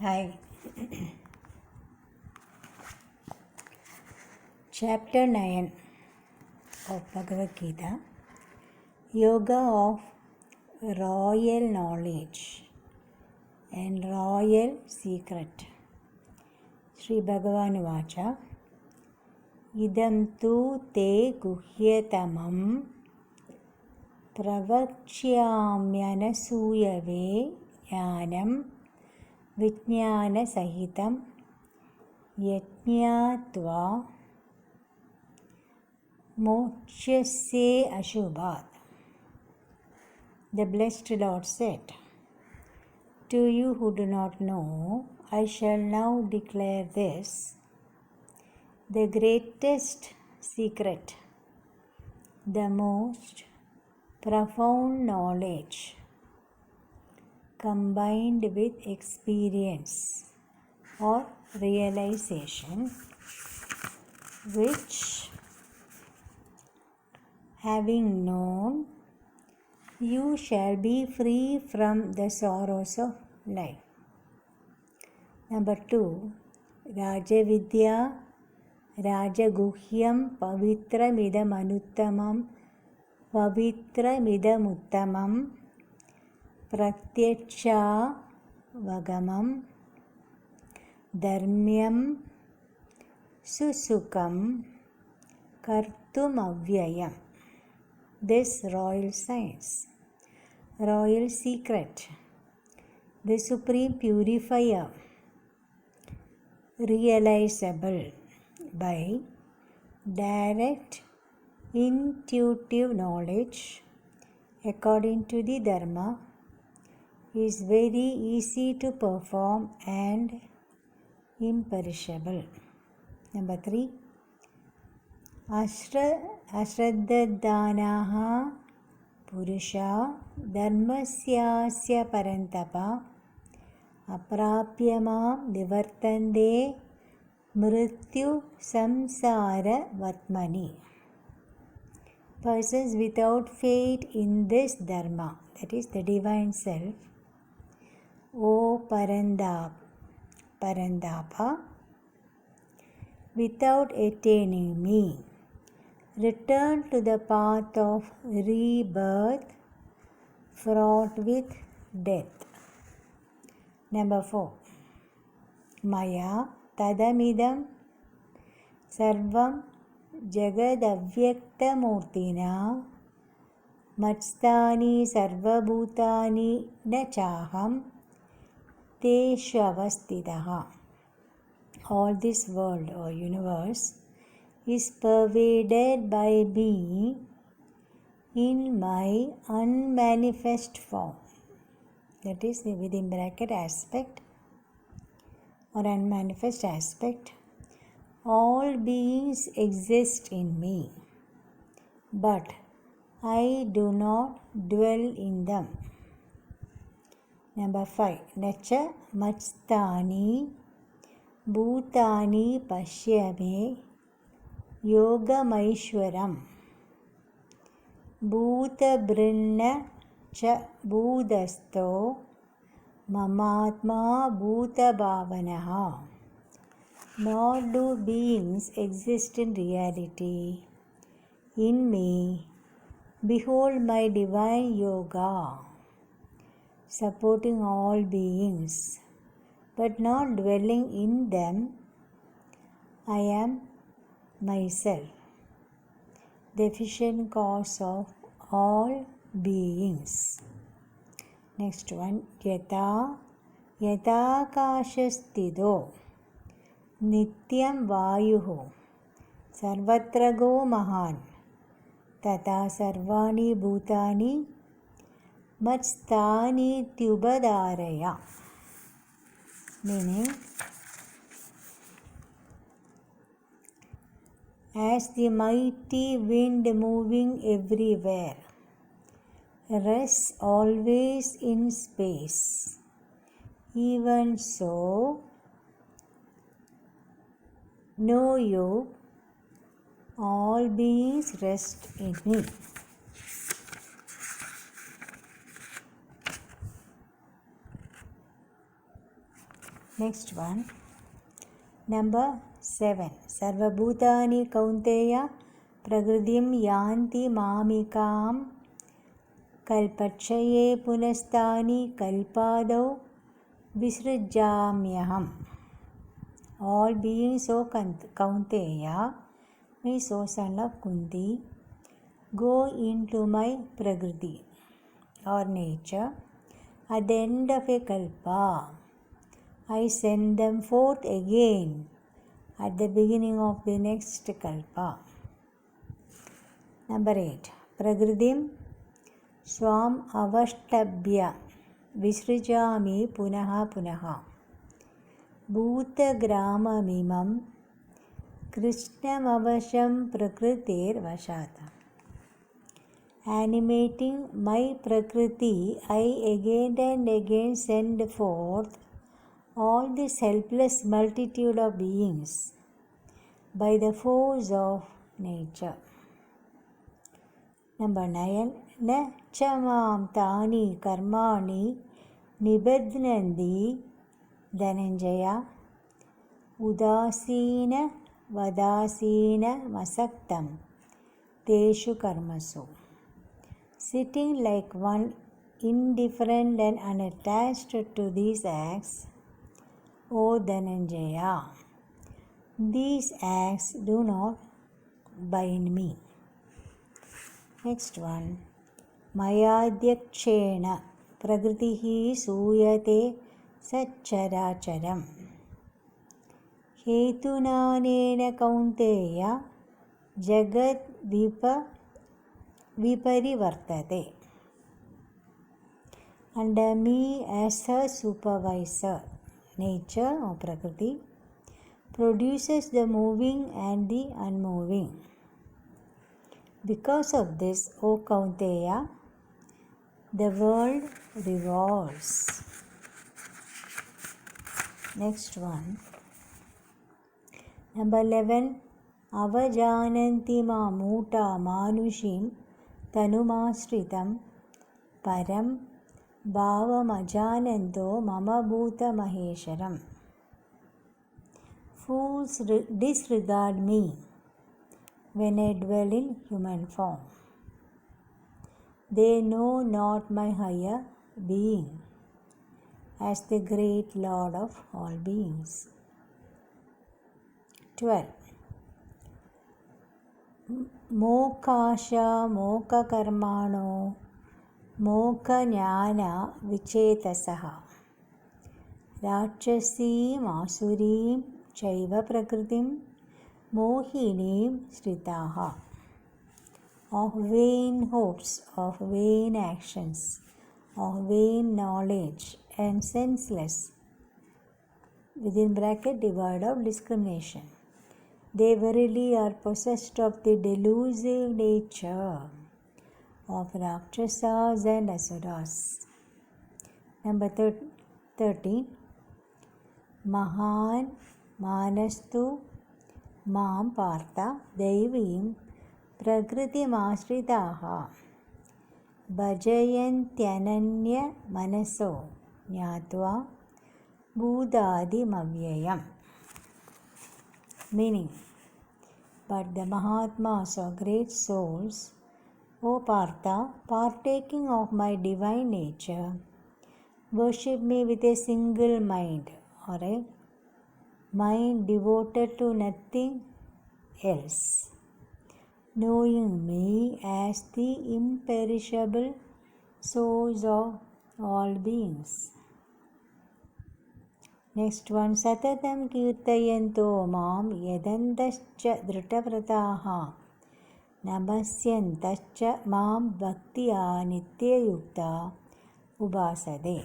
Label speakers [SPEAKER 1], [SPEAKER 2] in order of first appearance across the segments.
[SPEAKER 1] Hi. Chapter 9 of Bhagavad Gita, Yoga of Royal Knowledge and Royal Secret. Sri Bhagavan Vacha, Idam tu te guhyatamam pravakshyaamyanasuyave jnanam vijnana sahitam yajñātva Mokshasya Ashubhat. The Blessed Lord said, to you who do not know, I shall now declare this, the greatest secret, the most profound knowledge combined with experience or realization, which having known, you shall be free from the sorrows of life. Number 2, Rajavidya Rajaguhyam Pavitramidam Pavitramidamuttamam Pratyaksha Vagamam Dharmyam Susukam Kartum Avyayam. This royal science, royal secret, the supreme purifier, realizable by direct intuitive knowledge according to the Dharma, is very easy to perform and imperishable. Number 3, Ashraddhanaha Purusha Dharmasyasya Parantapa Aprapyamam Nivartande Mrityu Samsara Vatmani. Persons without faith in this Dharma, that is the Divine Self, O Parandapa, without attaining me, return to the path of rebirth fraught with death. Number 4, Maya Tadamidam Sarvam Jagadavyaktamurtina Matstani Sarvabhutani Nachaham Teshavastidaha. All this world or universe is pervaded by me in my unmanifest form, that is within bracket aspect or unmanifest aspect. All beings exist in me, but I do not dwell in them. Number 5, Nacha Matstani Bhutani Pashyame Yogamaishwaram Bhutabrinna Cha Bhudasto Mamatma Bhutabhavanaha. Nor do beings exist in reality in me. Behold my divine yoga, supporting all beings, but not dwelling in them. I am myself, the efficient cause of all beings. Next one, Yata Kashasthido Nityam Vayuho Sarvatrago Mahan Tata Sarvani Bhutani Matstani Tyubadaraya. Meaning, as the mighty wind moving everywhere, rests always in space, even so, know you, all beings rest in me. Next one. Number 7. Sarvabhutani Kaunteya Prakritim Yanti Mamikam Kalpakshaye Punastani Kalpadau Visrujamyaham. All beings, O Kaunteya, means O son of Kunti, go into my Prakriti or nature at the end of a kalpa. I send them forth again at the beginning of the next kalpa. Number 8. Prakritim Swam Avashtabhya Visrujami Punaha Punaha. Bhutagramamimam Krishnamavasham Prakritir Vashata. Animating my Prakriti, I again and again send forth all this helpless multitude of beings by the force of nature. Number 9. Na chamam tani karmani nibadhnandi Dhananjaya Udasina Vadasina Masaktam Teshu Karmasu. Sitting like one indifferent and unattached to these acts, O Dhananjaya, these acts do not bind me. Next one. Mayadhyakshena Prakritihi Suyate Satcharacharam. Hetunanena Kaunteya Jagat Viparivartate. Under me as her supervisor, nature or Prakriti produces the moving and the unmoving. Because of this, O Kaunteya, the world revolves. Next one. Number 11. Avajananti ma muta manushim tanumasritam param bhavamajananto mama bhuta mahesharam. Fools disregard me when I dwell in human form. They know not my higher being as the great Lord of all beings. 12. Mokasha moka karmano moka jnana vichetasaha Rakshasim asurim chaiva prakritim mohinim sritaha. Of vain hopes, of vain actions, of vain knowledge and senseless, within bracket devoid of discrimination. They verily are possessed of the delusive nature of Rakshasas and Asuras. Number 13. Mahan Manastu Mam Partha Devim Prakritimashritaha Bhajayanthyananya Manaso Jnatva Bhudadimavyayam. Meaning, but the Mahatmas or great souls, O Partha, partaking of my divine nature, worship me with a single mind or a mind devoted to nothing else, knowing me as the imperishable source of all beings. Next one. Satatam kirtayanto mam yadantascha dritavrataha namasyantascha mam bhaktiya nityayukta ubasade.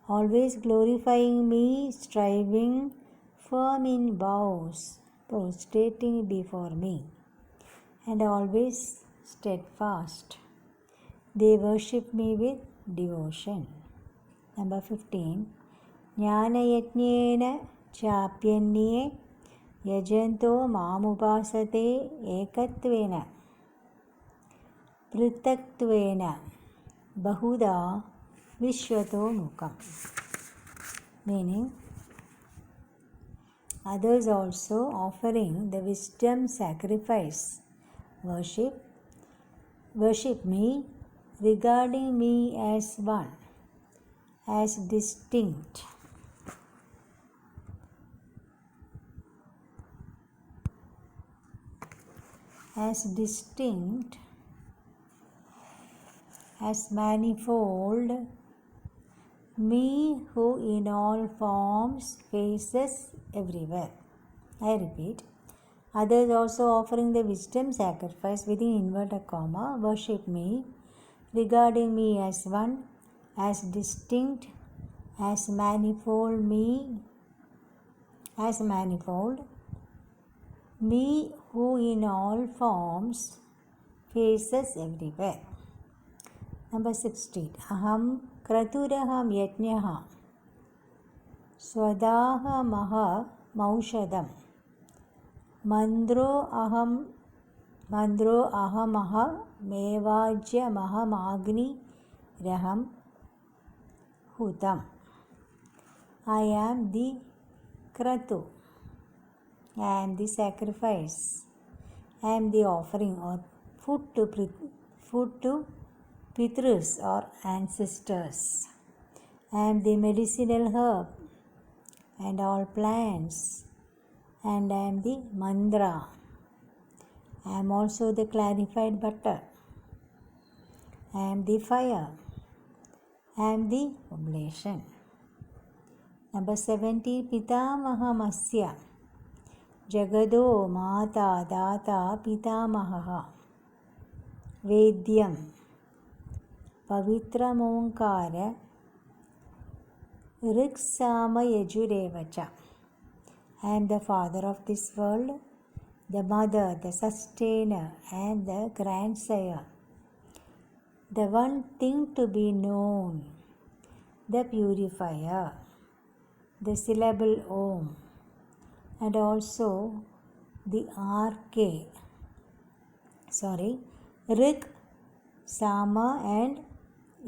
[SPEAKER 1] Always glorifying me, striving firm in vows, prostrating before me, and always steadfast. They worship me with devotion. Number 15. Jnanayajnena chapyanye yajanto mamupasate ekatvena pritatvena bahuda vishwato mukam. Meaning, Others also offering the wisdom sacrifice worship me, regarding me as one, as distinct. As manifold, me who in all forms faces everywhere. I repeat, others also offering the wisdom sacrifice within inverted comma, worship me, regarding me as one, as distinct, as manifold, me who in all forms faces everywhere. Number 16. Aham kraturaham yajnaha swadaha maushadam mandro ahamaha mevajya mahamagni raham hutam. I am the kratu. I am the sacrifice. I am the offering or food to Pitrus or ancestors. I am the medicinal herb and all plants, and I am the mandra. I am also the clarified butter. I am the fire. I am the oblation. Number 17. Pitamahamasya Jagado Mata Data Pitamaha Vedyam Pavitra Monkara Riksama Yajurevacha. I am the father of this world, the mother, the sustainer, and the grandsire, the one thing to be known, the purifier, the syllable Om, and also the Rig, Sama, and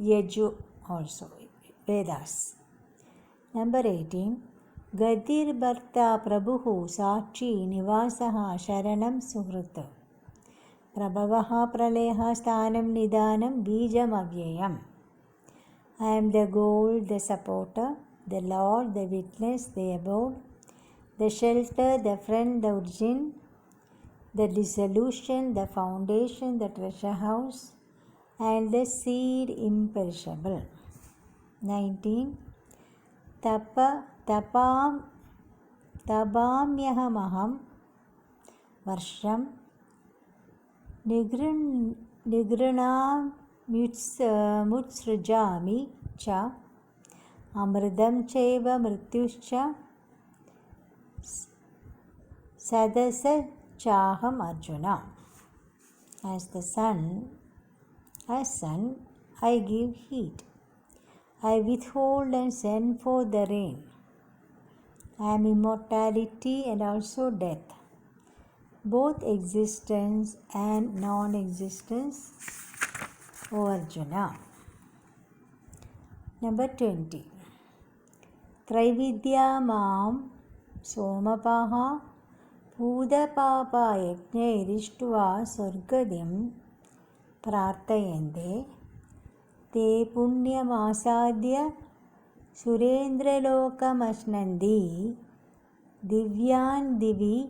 [SPEAKER 1] Yaju also, Vedas. Number 18. Gadir Bharta Prabhuhu Sakshi Nivasaha Sharanam Suhrut Prabhavaha Praleha Sthanam Nidanam Bijam Avyayam. I am the goal, the supporter, the Lord, the witness, the abode, the shelter, the friend, the origin, the dissolution, the foundation, the treasure house, and the seed imperishable. 19. Tabamyahamaham Varsham Nigranam Mutsrajami Cha Amridam Cheva Mrityuscha Sadasa Chaham Arjuna. As sun, I give heat. I withhold and send forth the rain. I am immortality and also death, both existence and non-existence, O Arjuna. Number 20. Trividya Mam Somapaha Pudapapa Yajna Irishtuva Surgadim Prartayande Te Punyamasadya Surendralokamasnandi Divyan Divi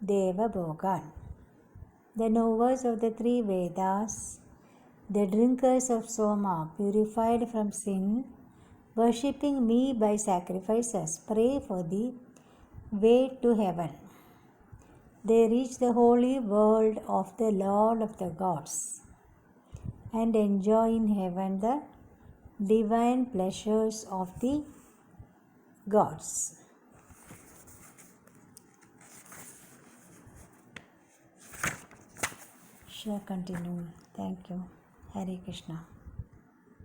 [SPEAKER 1] Deva Bhogan. The knowers of the three Vedas, the drinkers of Soma, purified from sin, worshipping me by sacrifices, pray for the way to heaven. They reach the holy world of the Lord of the gods and enjoy in heaven the divine pleasures of the gods. Shall continue. Thank you. Hare Krishna.